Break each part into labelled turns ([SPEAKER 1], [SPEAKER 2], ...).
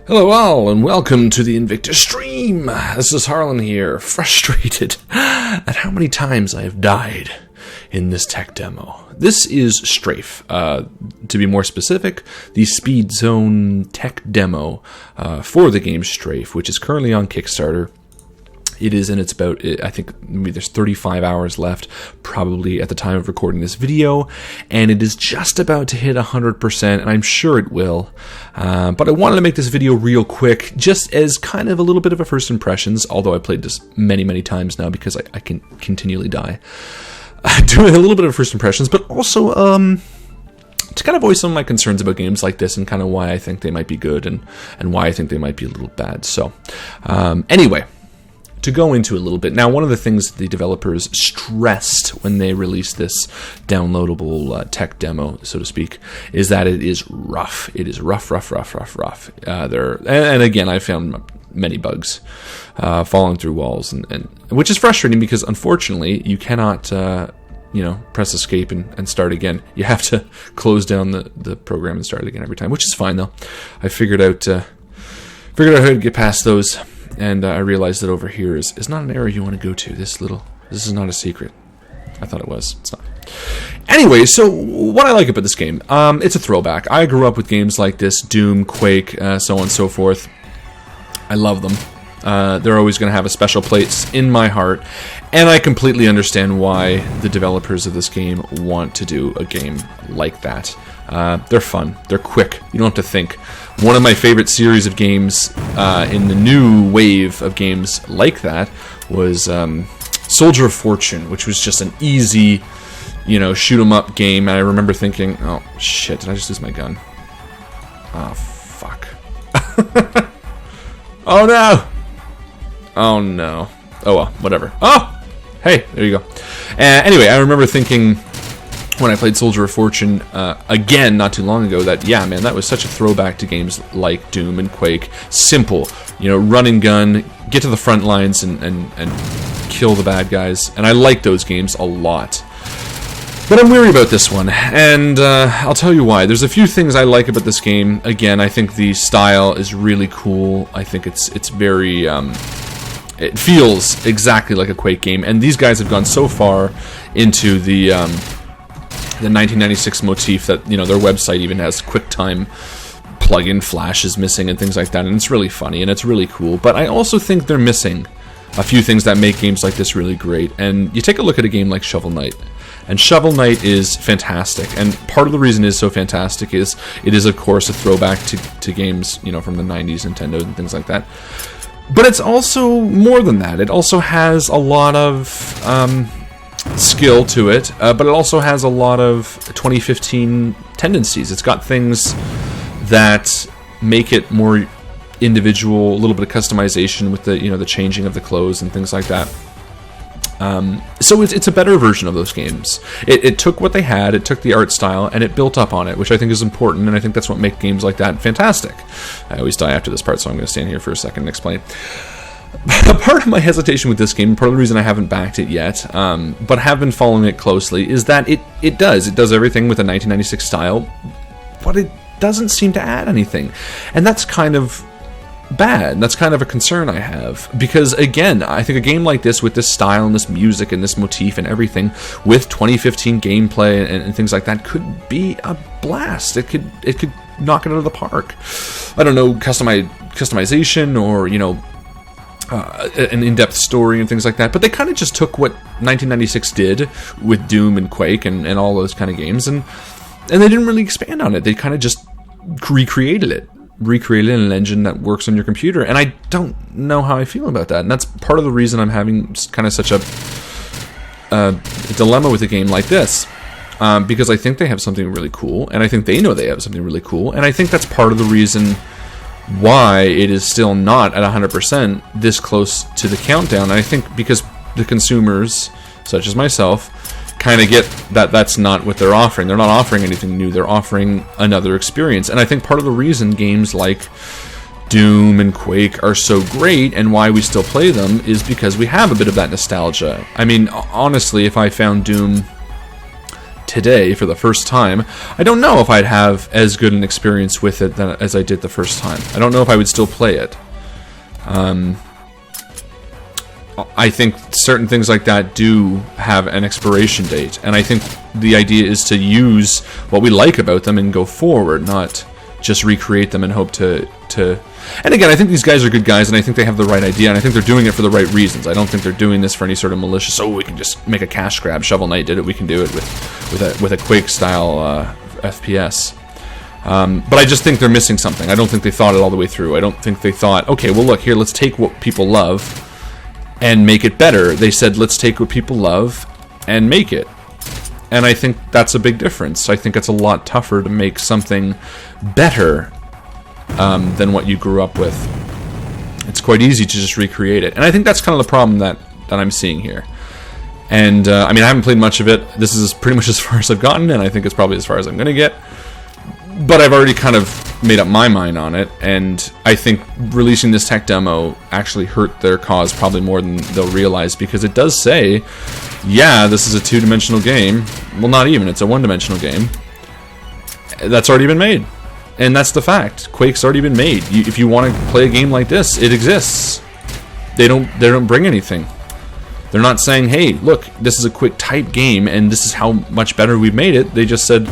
[SPEAKER 1] Hello all, and welcome to the Invictus stream. This is Harlan here, frustrated at how many times I have died in this tech demo. This is STRAFE, to be more specific, the Speed Zone tech demo for the game STRAFE, which is currently on Kickstarter. It is, and it's about, I think, maybe there's 35 hours left, probably at the time of recording this video, and it is just about to hit 100%, and I'm sure it will. But I wanted to make this video real quick, just as kind of a little bit of a first impressions, although I played this many, many times now because I can continually die. Doing a little bit of first impressions, but also to kind of voice some of my concerns about games like this and kind of why I think they might be good and why I think they might be a little bad. So, anyway, to go into a little bit. Now, one of the things the developers stressed when they released this downloadable tech demo, so to speak, is that it is rough. It is rough. And again, I found many bugs falling through walls, and which is frustrating because unfortunately you cannot press escape and start again. You have to close down the program and start it again every time, which is fine though. I figured out how to get past those. And I realized that over here is not an area you want to go to. This is not a secret. I thought it was. It's not. Anyway, so what I like about this game, it's a throwback. I grew up with games like this, Doom, Quake, so on and so forth. I love them. They're always going to have a special place in my heart, and I completely understand why the developers of this game want to do a game like that. They're fun. They're quick. You don't have to think. One of my favorite series of games in the new wave of games like that was Soldier of Fortune, which was just an easy, shoot 'em up game. And I remember thinking, oh shit, did I just lose my gun? Oh fuck. Oh no! Oh no. Oh well, whatever. Oh! Hey, there you go. Anyway, I remember thinking when I played Soldier of Fortune again not too long ago that, yeah, man, that was such a throwback to games like Doom and Quake. Simple, run and gun, get to the front lines and kill the bad guys. And I like those games a lot. But I'm weary about this one, and I'll tell you why. There's a few things I like about this game. Again, I think the style is really cool. I think it's very it feels exactly like a Quake game, and these guys have gone so far into the 1996 motif that their website even has QuickTime plugin flashes missing and things like that, and it's really funny and it's really cool. But I also think they're missing a few things that make games like this really great. And you take a look at a game like Shovel Knight, and Shovel Knight is fantastic, and part of the reason it is so fantastic is it is of course a throwback to games from the 90s, Nintendo and things like that. But it's also more than that. It also has a lot of skill to it, but it also has a lot of 2015 tendencies. It's got things that make it more individual, a little bit of customization with the changing of the clothes and things like that. So it's a better version of those games. It took what they had, it took the art style, and it built up on it, which I think is important, and I think that's what makes games like that fantastic. I always die after this part, so I'm going to stand here for a second and explain. Part of my hesitation with this game, part of the reason I haven't backed it yet, but have been following it closely, is that it does everything with a 1996 style, but it doesn't seem to add anything. And that's kind of bad. That's kind of a concern I have, because again, I think a game like this with this style and this music and this motif and everything with 2015 gameplay and things like that could be a blast. It could knock it out of the park. I don't know, customization or an in-depth story and things like that, but they kind of just took what 1996 did with Doom and Quake and all those kind of games, and they didn't really expand on it. They kind of just recreated an engine that works on your computer, and I don't know how I feel about that, and that's part of the reason I'm having kind of such a dilemma with a game like this, because I think they have something really cool, and I think they know they have something really cool, and I think that's part of the reason why it is still not at 100% this close to the countdown. And I think because the consumers, such as myself, kind of get that that's not what they're offering. They're not offering anything new. They're offering another experience. And I think part of the reason games like Doom and Quake are so great and why we still play them is because we have a bit of that nostalgia. I mean, honestly, if I found Doom today for the first time, I don't know if I'd have as good an experience with it as I did the first time. I don't know if I would still play it. I think certain things like that do have an expiration date, and I think the idea is to use what we like about them and go forward, not just recreate them and hope to... And again, I think these guys are good guys, and I think they have the right idea, and I think they're doing it for the right reasons. I don't think they're doing this for any sort of malicious, oh, we can just make a cash grab. Shovel Knight did it, we can do it with a Quake-style FPS. But I just think they're missing something. I don't think they thought it all the way through. I don't think they thought, okay, well, look, here, let's take what people love and make it better. They said, let's take what people love and make it. And I think that's a big difference. I think it's a lot tougher to make something better than what you grew up with. It's quite easy to just recreate it. And I think that's kind of the problem that I'm seeing here. And, I mean, I haven't played much of it. This is pretty much as far as I've gotten, and I think it's probably as far as I'm going to get. But I've already kind of made up my mind on it, and I think releasing this tech demo actually hurt their cause probably more than they'll realize, because it does say, yeah, this is a two-dimensional game. Well, not even. It's a one-dimensional game. That's already been made. And that's the fact. Quake's already been made. If you want to play a game like this, it exists. They don't bring anything. They're not saying, hey, look, this is a Quake type game, and this is how much better we've made it. They just said,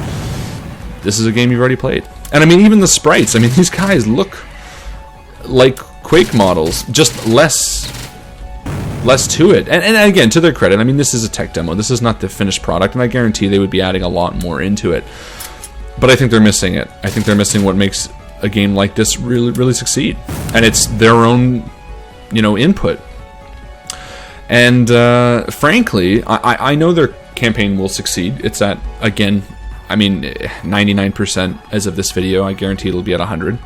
[SPEAKER 1] this is a game you've already played. And I mean, even the sprites, I mean, these guys look like Quake models, just less to it. And again, to their credit, I mean, this is a tech demo. This is not the finished product, and I guarantee they would be adding a lot more into it. But I think they're missing it. I think they're missing what makes a game like this really, really succeed. And it's their own, input. And frankly, I know their campaign will succeed. It's at, again, I mean, 99% as of this video. I guarantee it'll be at 100.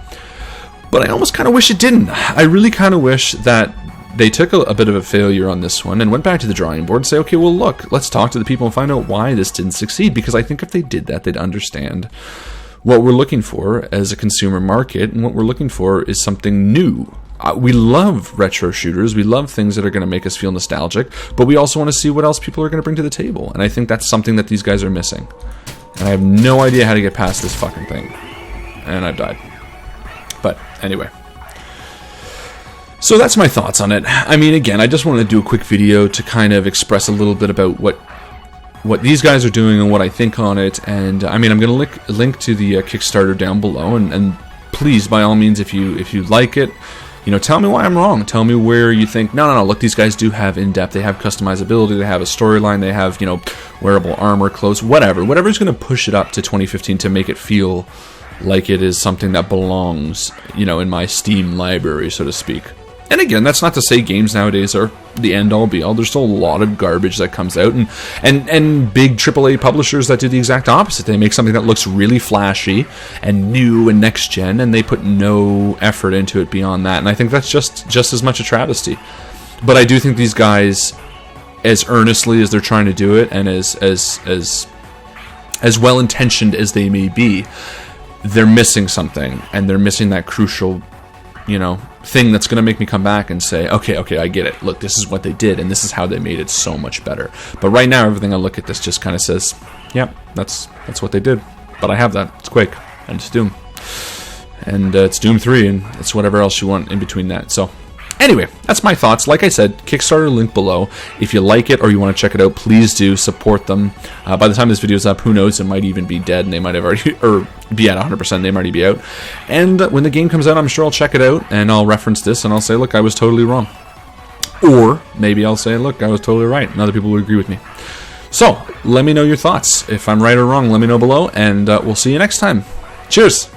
[SPEAKER 1] But I almost kind of wish it didn't. I really kind of wish that they took a bit of a failure on this one and went back to the drawing board and say, okay, well, look, let's talk to the people and find out why this didn't succeed. Because I think if they did that, they'd understand what we're looking for as a consumer market, and what we're looking for is something new. We love retro shooters. We love things that are going to make us feel nostalgic, but we also want to see what else people are going to bring to the table. And I think that's something that these guys are missing. And I have no idea how to get past this fucking thing. And I've died. But anyway. So that's my thoughts on it. I mean, again, I just wanted to do a quick video to kind of express a little bit about what these guys are doing and what I think on it. And I mean, I'm going to link to the Kickstarter down below. And please, by all means, if you like it, tell me why I'm wrong. Tell me where you think, no, look, these guys do have in-depth, they have customizability, they have a storyline, they have, wearable armor, clothes, whatever's going to push it up to 2015 to make it feel like it is something that belongs, in my Steam library, so to speak. And again, that's not to say games nowadays are the end-all be-all. There's still a lot of garbage that comes out, and big AAA publishers that do the exact opposite. They make something that looks really flashy and new and next-gen, and they put no effort into it beyond that. And I think that's just as much a travesty. But I do think these guys, as earnestly as they're trying to do it, and as well-intentioned as they may be, they're missing something, and they're missing that crucial, thing that's going to make me come back and say, okay, I get it. Look, this is what they did, and this is how they made it so much better. But right now, everything I look at this just kind of says, yep, that's what they did. But I have that. It's Quake, and it's Doom. And it's Doom 3, and it's whatever else you want in between that. So, anyway, that's my thoughts. Like I said, Kickstarter link below. If you like it or you want to check it out, please do support them. By the time this video is up, who knows, it might even be dead, and they might have already, or be at 100%, they might already be out. And when the game comes out, I'm sure I'll check it out, and I'll reference this, and I'll say, look, I was totally wrong. Or maybe I'll say, look, I was totally right, and other people will agree with me. So, let me know your thoughts. If I'm right or wrong, let me know below, and we'll see you next time. Cheers!